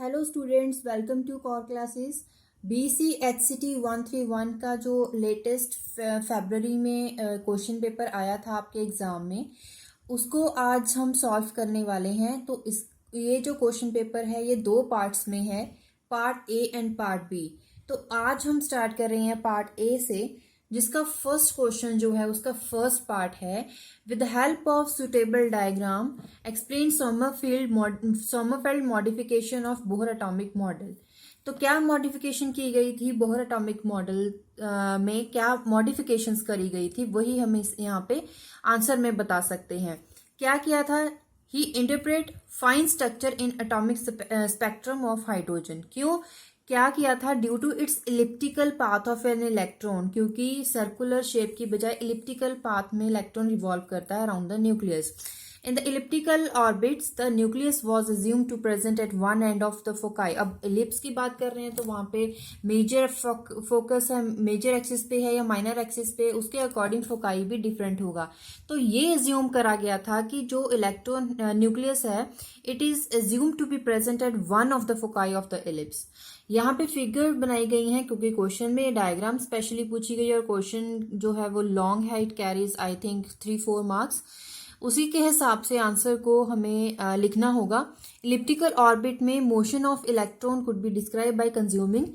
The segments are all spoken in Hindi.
Hello students, welcome to core classes. BCHCT 131 का जो लेटेस्ट फरवरी में क्वेश्चन पेपर आया था आपके एग्ज़ाम में, उसको आज हम सॉल्व करने वाले हैं। तो ये जो क्वेश्चन पेपर है ये दो पार्ट्स में है, part A and part B. तो आज हम स्टार्ट कर रहे हैं पार्ट ए से, जिसका फर्स्ट क्वेश्चन जो है उसका फर्स्ट पार्ट है, with the help of suitable diagram explain Sommerfeld modification of Bohr atomic model. तो क्या मॉडिफिकेशन की गई थी बोहर एटॉमिक मॉडल में, क्या मॉडिफिकेशंस करी गई थी, वही हम इस यहाँ पे आंसर में बता सकते हैं। क्या किया था? He interpret fine structure in atomic spectrum of hydrogen. क्यों क्या किया था? Due to its elliptical path of an electron, क्योंकि सर्कुलर शेप की बजाय इलिप्टिकल पाथ में इलेक्ट्रॉन रिवॉल्व करता है around the nucleus. In the elliptical orbits, the nucleus was assumed to present at one end of the foci. अब ellipse की बात कर रहे हैं तो वहां पे मेजर फोकस है, मेजर एक्सिस पे है या माइनर एक्सिस पे, उसके अकॉर्डिंग फोकाई भी डिफरेंट होगा। तो ये एज्यूम करा गया था कि जो इलेक्ट्रॉन न्यूक्लियस है, it is assume to be present at one of the foci of the ellipse. यहाँ पे फिगर बनाई गई हैं क्योंकि क्वेश्चन में डायग्राम स्पेशली पूछी गई और क्वेश्चन जो है वो लॉन्ग है, it carries I think 3-4 marks. उसी के हिसाब से आंसर को हमें लिखना होगा। इलिप्टिकल ऑर्बिट में motion of electron could be describe by consuming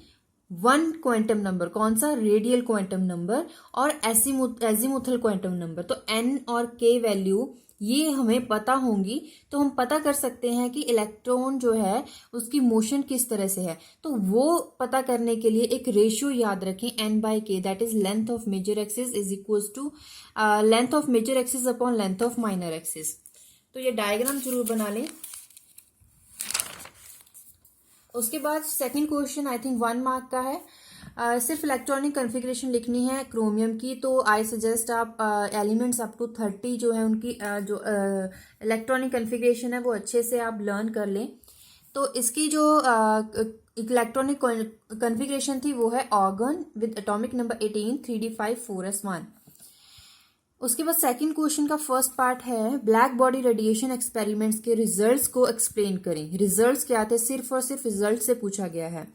one quantum number. कौन सा? रेडियल क्वांटम नंबर और एजीमुथल क्वांटम नंबर। तो एन और के वैल्यू ये हमें पता होंगी तो हम पता कर सकते हैं कि इलेक्ट्रॉन जो है उसकी मोशन किस तरह से है। तो वो पता करने के लिए एक रेशियो याद रखें, n by k, that is length of major axis is equals to length of major axis upon length of minor axis. तो ये डायग्राम जरूर बना लें। उसके बाद second question I think 1 mark का है। सिर्फ इलेक्ट्रॉनिक कॉन्फ़िगरेशन लिखनी है क्रोमियम की। तो आई सजेस्ट आप एलिमेंट्स अप टू 30 जो है उनकी जो इलेक्ट्रॉनिक कॉन्फ़िगरेशन है वो अच्छे से आप लर्न कर लें। तो इसकी जो इलेक्ट्रॉनिक कॉन्फ़िगरेशन थी वो है organ with atomic number 18 3d5 4s1। उसके बाद सेकंड क्वेश्चन का फर्स्ट पार्ट है, ब्लैक बॉडी रेडिएशन एक्सपेरिमेंट्स के रिजल्ट्स को एक्सप्लेन करें। रिजल्ट्स क्या थे? सिर्फ और सिर्फ रिजल्ट से पूछा गया है।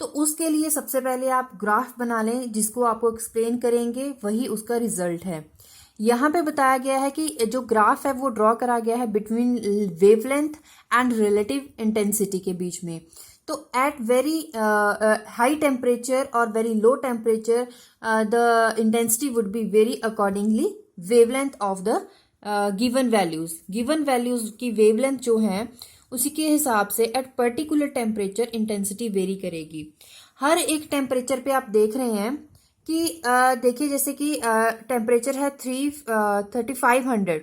तो उसके लिए सबसे पहले आप ग्राफ बना लें जिसको आपको एक्सप्लेन करेंगे, वही उसका रिजल्ट है। यहाँ पे बताया गया है कि जो ग्राफ है वो ड्रॉ करा गया है between wavelength and relative intensity के बीच में। तो एट वेरी हाई टेम्परेचर और very low temperature the intensity would be very accordingly wavelength of the given values की वेवलेंथ जो है उसी के हिसाब से at particular temperature intensity very करेगी। हर एक टेम्परेचर पे आप देख रहे हैं कि देखिए जैसे कि टेम्परेचर है 3500,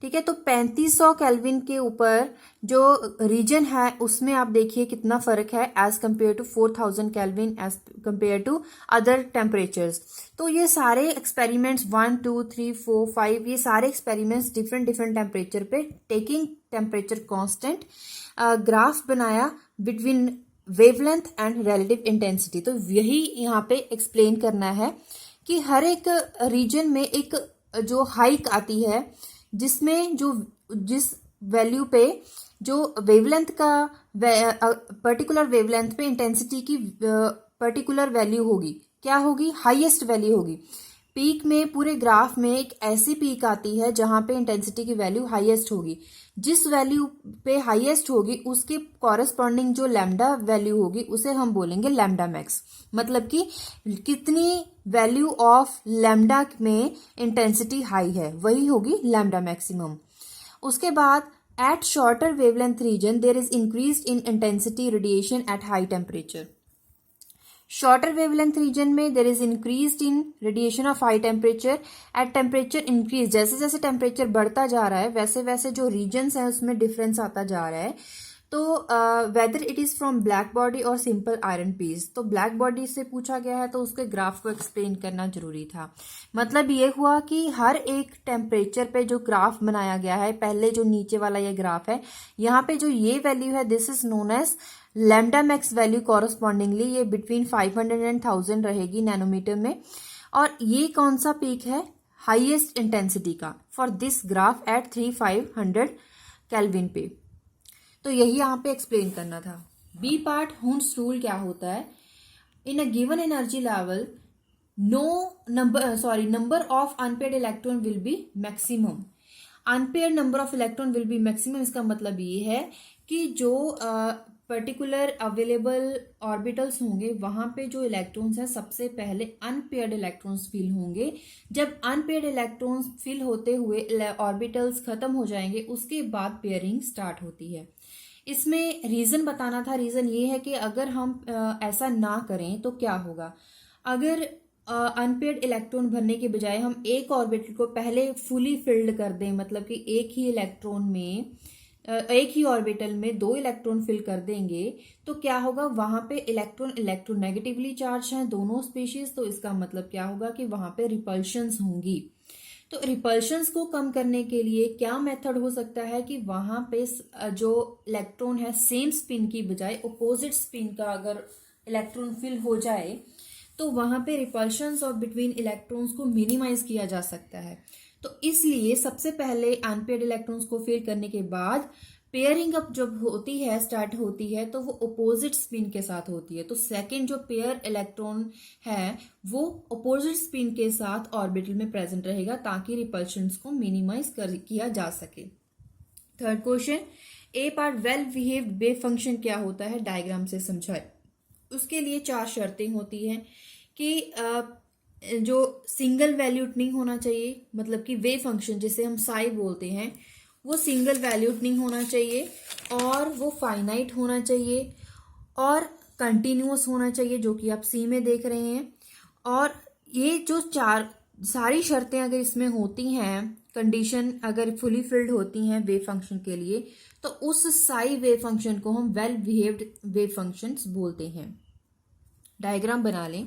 ठीक है। तो 3500 केल्विन के ऊपर जो रीजन है उसमें आप देखिए कितना फर्क है as compare to 4000 Kelvin as compare to other temperatures. तो ये सारे एक्सपेरिमेंट्स 1, 2, 3, 4, 5 ये सारे एक्सपेरिमेंट्स डिफरेंट टेम्परेचर पे टेकिंग टेम्परेचर कांस्टेंट ग्राफ बनाया between wavelength and relative intensity. तो यही यहाँ पे एक्सप्लेन करना है कि हर एक रीजन में एक जो हाइक आती है जिसमें जिस वैल्यू पे जो वेवलेंथ का पर्टिकुलर वेवलेंथ पे इंटेंसिटी की पर्टिकुलर वैल्यू होगी, क्या होगी? हाईएस्ट वैल्यू होगी। पीक में पूरे ग्राफ में एक ऐसी पीक आती है जहां पे इंटेंसिटी की वैल्यू हाईएस्ट होगी। जिस वैल्यू पे हाईएस्ट होगी उसके कॉरेस्पॉन्डिंग जो लैम्डा वैल्यू होगी उसे हम बोलेंगे लैम्डा मैक्स। मतलब कि कितनी वैल्यू ऑफ लैम्डा में इंटेंसिटी हाई है वही होगी लैम्डा मैक्सिमम। उसके बाद at shorter wavelength region there is increase in intensity radiation at high temperature. Shorter wavelength region में there is increase in radiation of high temperature at temperature increase. जैसे जैसे टेम्परेचर बढ़ता जा रहा है वैसे वैसे जो रीजन्स हैं उसमें डिफरेंस आता जा रहा है। तो whether it is from black body और सिंपल आयरन पीस। तो ब्लैक बॉडी से पूछा गया है तो उसके ग्राफ को एक्सप्लेन करना जरूरी था। मतलब ये हुआ कि हर एक टेम्परेचर पे जो ग्राफ बनाया गया है, पहले जो नीचे वाला ये ग्राफ है, यहाँ पे जो ये वैल्यू है this is known as lambda max value. Correspondingly ये बिटवीन 500 एंड 1000 रहेगी नैनोमीटर में। और ये कौन सा पीक है? हाईएस्ट इंटेंसिटी का for this graph at 3500 kelvin पे। तो यही यहाँ पे एक्सप्लेन करना था। बी पार्ट, हुंस रूल क्या होता है? In a given energy level number of unpaired electron will be maximum. Unpair number of electron will be maximum, इसका मतलब ये है कि जो पर्टिकुलर अवेलेबल ऑर्बिटल्स होंगे वहां पे जो इलेक्ट्रॉन्स हैं सबसे पहले अनपेयर्ड इलेक्ट्रॉन्स फिल होंगे। जब अनपेयर्ड इलेक्ट्रॉन्स फिल होते हुए ऑर्बिटल्स खत्म हो जाएंगे उसके बाद पेयरिंग स्टार्ट होती है। इसमें रीजन बताना था। रीजन ये है कि अगर हम ऐसा ना करें तो क्या होगा। अगर अनपेयर्ड इलेक्ट्रॉन भरने के बजाय हम एक ऑर्बिटल को पहले फुली फिल्ड कर दें, मतलब कि एक ही इलेक्ट्रॉन में एक ही ऑर्बिटल में 2 इलेक्ट्रॉन फिल कर देंगे, तो क्या होगा, वहां पे इलेक्ट्रोनेगेटिवली चार्ज हैं दोनों स्पीशीज, तो इसका मतलब क्या होगा कि वहां पे रिपल्शंस होंगी। तो रिपल्शंस को कम करने के लिए क्या मेथड हो सकता है कि वहां पे जो इलेक्ट्रॉन है सेम स्पिन की बजाय अपोजिट स्पिन का अगर इलेक्ट्रॉन फिल हो जाए तो वहां पे रिपल्शंस और बिटवीन इलेक्ट्रॉन्स को मिनिमाइज किया जा सकता है। तो इसलिए सबसे पहले अनपेयर्ड इलेक्ट्रॉन्स को फिल करने के बाद पेयरिंग अप जब होती है, स्टार्ट होती है, तो वो अपोजिट स्पिन के साथ होती है। तो सेकंड जो पेयर इलेक्ट्रॉन है वो अपोजिट स्पिन के साथ ऑर्बिटल में प्रेजेंट रहेगा ताकि रिपल्शंस को मिनिमाइज किया जा सके। Third question, A part well behaved wave function क्या होता है, डायग्राम से समझाए। उसके लिए 4 शर्तें होती हैं कि जो सिंगल वैल्यूड नहीं होना चाहिए, मतलब कि वेव फंक्शन जिसे हम साई बोलते हैं वो सिंगल वैल्यूड नहीं होना चाहिए, और वो फाइनाइट होना चाहिए, और कंटिन्यूअस होना चाहिए जो कि आप सी में देख रहे हैं। और ये जो 4 सारी शर्तें अगर इसमें होती हैं, कंडीशन अगर फुली फिल्ड होती हैं वेव फंक्शन के लिए, तो उस साई वेव फंक्शन को हम वेल बिहेव्ड वेव फंक्शंस बोलते हैं। डायग्राम बना लें।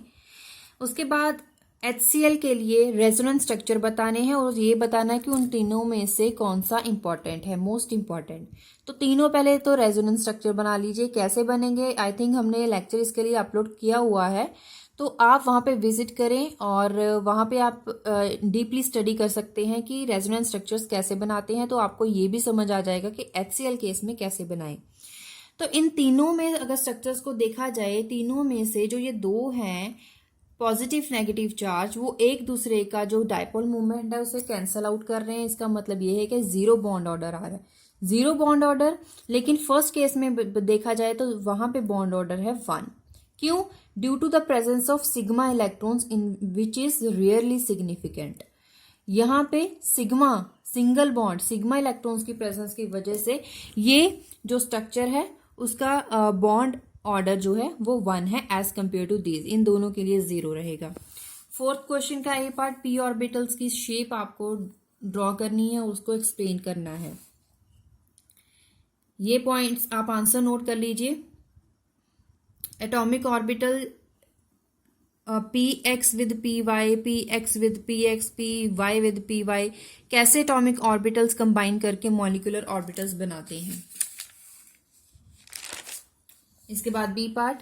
उसके बाद HCl के लिए रेजोनेंस स्ट्रक्चर बताने हैं और ये बताना है कि उन तीनों में से कौन सा इंपॉर्टेंट है, मोस्ट इंपॉर्टेंट। तो तीनों पहले तो रेजोनेंस स्ट्रक्चर बना लीजिए। कैसे बनेंगे, आई थिंक हमने लेक्चर इसके लिए अपलोड किया हुआ है, तो आप वहाँ पे विजिट करें और वहाँ पे आप डीपली स्टडी कर सकते हैं कि रेजोनेंस स्ट्रक्चर्स कैसे बनाते हैं। तो आपको ये भी समझ आ जाएगा कि HCl केस में कैसे बनाएं। तो इन तीनों में अगर स्ट्रक्चर्स को देखा जाए, तीनों में से जो ये 2 हैं पॉजिटिव नेगेटिव चार्ज, वो एक दूसरे का जो डायपोल मूवमेंट है उसे कैंसल आउट कर रहे हैं। इसका मतलब ये है कि 0 बॉन्ड ऑर्डर आ रहा है, 0 बॉन्ड ऑर्डर। लेकिन फर्स्ट केस में देखा जाए तो वहां पे बॉन्ड ऑर्डर है 1। क्यों? Due to the presence of sigma electrons in which is rarely significant. यहाँ पे sigma single bond sigma electrons की प्रेजेंस की वजह से ये जो स्ट्रक्चर है उसका बॉन्ड ऑर्डर जो है वो 1 है एज कंपेयर टू दीज। इन दोनों के लिए 0 रहेगा। फोर्थ क्वेश्चन का ए पार्ट, पी ऑर्बिटल्स की शेप आपको ड्रॉ करनी है, उसको एक्सप्लेन करना है। ये पॉइंट्स आप आंसर नोट कर लीजिए। Atomic orbital px with py, px with px, py with py, कैसे एटॉमिक ऑर्बिटल्स कंबाइन करके मॉलिक्यूलर ऑर्बिटल्स बनाते हैं। इसके बाद बी पार्ट,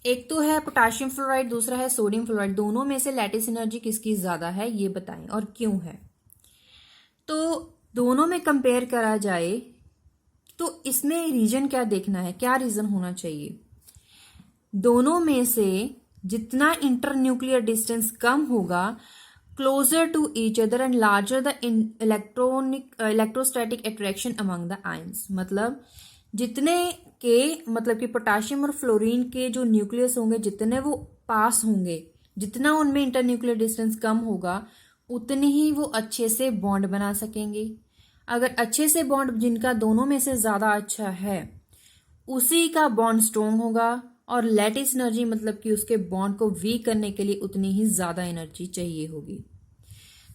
एक तो है पोटेशियम फ्लोराइड, दूसरा है सोडियम फ्लोराइड। दोनों में से लैटिस एनर्जी किसकी ज्यादा है ये बताएं और क्यों है। तो दोनों में कंपेयर करा जाए तो इसमें रीजन क्या देखना है, क्या रीजन होना चाहिए। दोनों में से जितना इंटर न्यूक्लियर डिस्टेंस कम होगा, closer to each other and larger the electrostatic attraction among the ions. मतलब जितने के मतलब कि पोटेशियम और फ्लोरीन के जो न्यूक्लियस होंगे जितने वो पास होंगे, जितना उनमें इंटर न्यूक्लियर डिस्टेंस कम होगा उतने ही वो अच्छे से बॉन्ड बना सकेंगे। अगर अच्छे से बॉन्ड जिनका दोनों में से ज्यादा अच्छा है उसी का बॉन्ड स्ट्रोंग होगा, और लैटिस एनर्जी मतलब कि उसके बॉन्ड को वीक करने के लिए उतनी ही ज्यादा एनर्जी चाहिए होगी।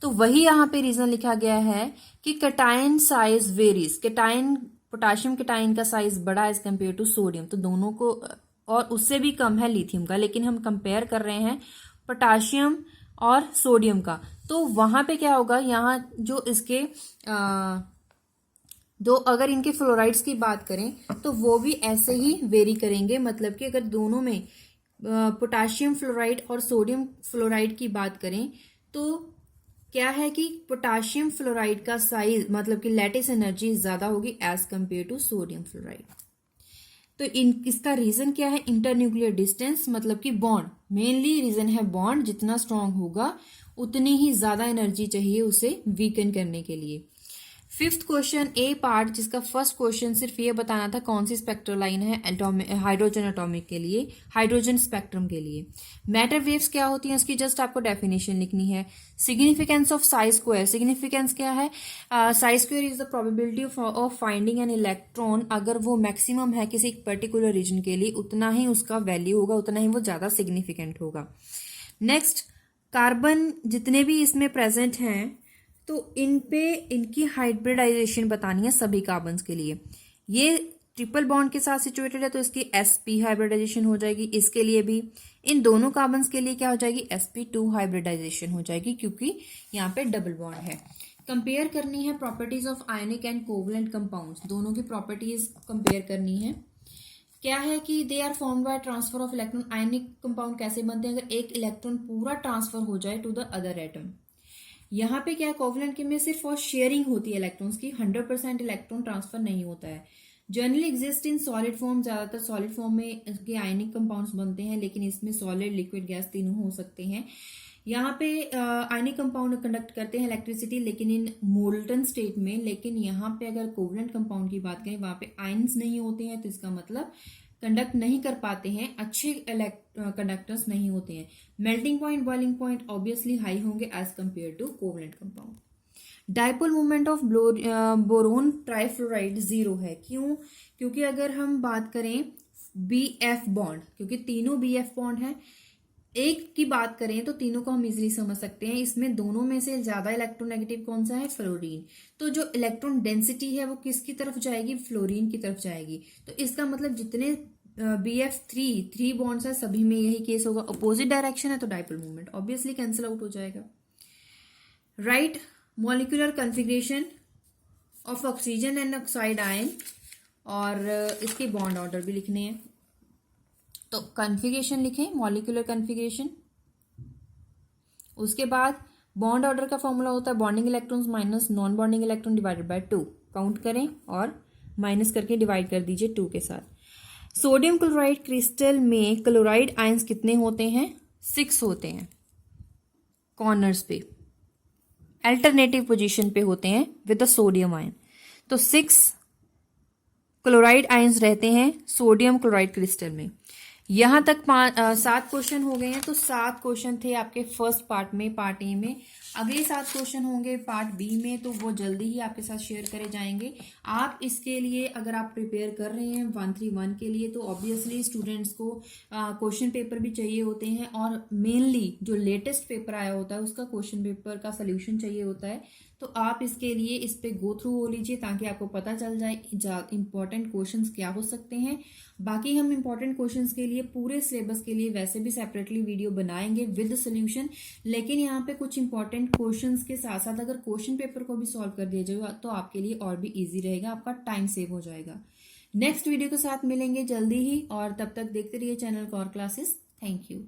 तो वही यहाँ पे रीजन लिखा गया है कि cation size varies. Cation potassium cation का साइज बड़ा एज कंपेयर टू सोडियम, तो दोनों को, और उससे भी कम है लिथियम का, लेकिन हम कंपेयर कर रहे हैं पोटेशियम और सोडियम का। तो वहां पे क्या होगा, यहाँ जो इसके दो अगर इनके फ्लोराइड्स की बात करें तो वो भी ऐसे ही वेरी करेंगे। मतलब कि अगर दोनों में पोटेशियम फ्लोराइड और सोडियम फ्लोराइड की बात करें तो क्या है कि पोटेशियम फ्लोराइड का साइज मतलब कि लैटिस एनर्जी ज्यादा होगी as compare to sodium fluoride. तो इसका रीजन क्या है, इंटरन्यूक्लियर डिस्टेंस, मतलब कि बॉन्ड, मेनली रीजन है बॉन्ड, जितना स्ट्रांग होगा उतनी ही ज्यादा एनर्जी चाहिए उसे वीकन करने के लिए। फिफ्थ क्वेश्चन ए पार्ट, जिसका फर्स्ट क्वेश्चन सिर्फ ये बताना था कौन सी स्पेक्ट्रल लाइन है हाइड्रोजन एटॉमिक के लिए, हाइड्रोजन स्पेक्ट्रम के लिए। मैटर वेव्स क्या होती हैं उसकी जस्ट आपको डेफिनेशन लिखनी है। Significance of Sai square, significance क्या है, Sai square is the probability of finding an electron, अगर वो मैक्सिमम है किसी पर्टिकुलर रीजन के लिए उतना ही उसका वैल्यू होगा, उतना ही वो ज्यादा सिग्निफिकेंट होगा। नेक्स्ट, कार्बन जितने भी इसमें प्रेजेंट हैं तो इन पे इनकी हाइब्रिडाइजेशन बतानी है सभी कार्बन्स के लिए। ये ट्रिपल बॉन्ड के साथ सिचुएटेड है तो इसकी sp हाइब्रिडाइजेशन हो जाएगी, इसके लिए भी। इन दोनों कार्बन्स के लिए क्या हो जाएगी, sp2 हाइब्रिडाइजेशन हो जाएगी, क्योंकि यहाँ पे डबल बॉन्ड है। कंपेयर करनी है properties of ionic and covalent compounds, दोनों की प्रॉपर्टीज कंपेयर करनी है। क्या है कि they are formed by transfer of electron, ionic compound कैसे बनते हैं, अगर एक इलेक्ट्रॉन पूरा ट्रांसफर हो जाए टू द अदर एटम। यहाँ पे क्या, कोवलेंट के में सिर्फ और शेयरिंग होती है इलेक्ट्रॉन्स की, 100% इलेक्ट्रॉन ट्रांसफर नहीं होता है। Generally exist in solid form, ज्यादातर सॉलिड फॉर्म में इसके आयनिक कंपाउंड्स बनते हैं, लेकिन इसमें सॉलिड, लिक्विड, गैस तीनों हो सकते हैं। यहाँ पे आयनिक कंपाउंड कंडक्ट करते हैं इलेक्ट्रिसिटी, लेकिन इन मोल्टन स्टेट में। लेकिन यहाँ पे अगर कोवलेंट कंपाउंड की बात करें, वहां पे आयन्स नहीं होते हैं, तो इसका मतलब कंडक्ट नहीं कर पाते हैं, अच्छे कंडक्टर्स नहीं होते हैं। Melting point, boiling point obviously high होंगे as compare to covalent compound. Dipole moment of boron trifluoride 0 है, क्यों, क्योंकि अगर हम बात करें BF बॉन्ड, क्योंकि तीनों BF बॉन्ड हैं, एक की बात करें तो तीनों को हम इजीली समझ सकते हैं। इसमें दोनों में से ज्यादा इलेक्ट्रोनेगेटिव कौन सा है, फ्लोरीन। तो जो इलेक्ट्रॉन डेंसिटी है वो किसकी तरफ जाएगी, फ्लोरीन की तरफ जाएगी। तो इसका मतलब जितने BF3 बॉन्ड्स है सभी में यही केस होगा। अपोजिट डायरेक्शन है तो dipole moment obviously cancel out हो जाएगा। Right molecular configuration of oxygen and oxide ion, और इसके बॉन्ड ऑर्डर भी लिखने हैं। तो कॉन्फ़िगरेशन लिखें, मॉलिक्यूलर कॉन्फ़िगरेशन। उसके बाद बॉन्ड ऑर्डर का फॉर्मूला होता है bonding electrons minus non bonding electron divided by 2। Count करें और माइनस करके डिवाइड कर दीजिए 2 के साथ। सोडियम क्लोराइड क्रिस्टल में क्लोराइड आयंस कितने होते हैं, 6 होते हैं। कॉर्नर्स पे अल्टरनेटिव पोजीशन पे होते हैं विद द सोडियम आयन। तो 6 क्लोराइड आयंस रहते हैं सोडियम क्लोराइड क्रिस्टल में। यहां तक 7 क्वेश्चन हो गए हैं। तो 7 क्वेश्चन थे आपके फर्स्ट पार्ट में, पार्ट ए में। अगले 7 क्वेश्चन होंगे पार्ट बी में, तो वो जल्दी ही आपके साथ शेयर करे जाएंगे। आप इसके लिए अगर आप प्रिपेयर कर रहे हैं 131 के लिए, तो ऑब्वियसली स्टूडेंट्स को क्वेश्चन पेपर भी चाहिए होते हैं, और मेनली जो लेटेस्ट पेपर आया होता है उसका क्वेश्चन पेपर का सोल्यूशन चाहिए होता है। तो आप इसके लिए इस पे गो थ्रू हो लीजिए, ताकि आपको पता चल जाए इंपॉर्टेंट क्वेश्चंस क्या हो सकते हैं। बाकी हम इंपॉर्टेंट क्वेश्चंस के लिए पूरे सिलेबस के लिए वैसे भी सेपरेटली वीडियो बनाएंगे विद सोल्यूशन, लेकिन यहाँ पे कुछ इंपॉर्टेंट क्वेश्चंस के साथ साथ अगर क्वेश्चन पेपर को भी सॉल्व कर दिया जाएगा तो आपके लिए और भी इजी रहेगा, आपका टाइम सेव हो जाएगा। नेक्स्ट वीडियो के साथ मिलेंगे जल्दी ही, और तब तक देखते रहिए channel core classes. Thank you.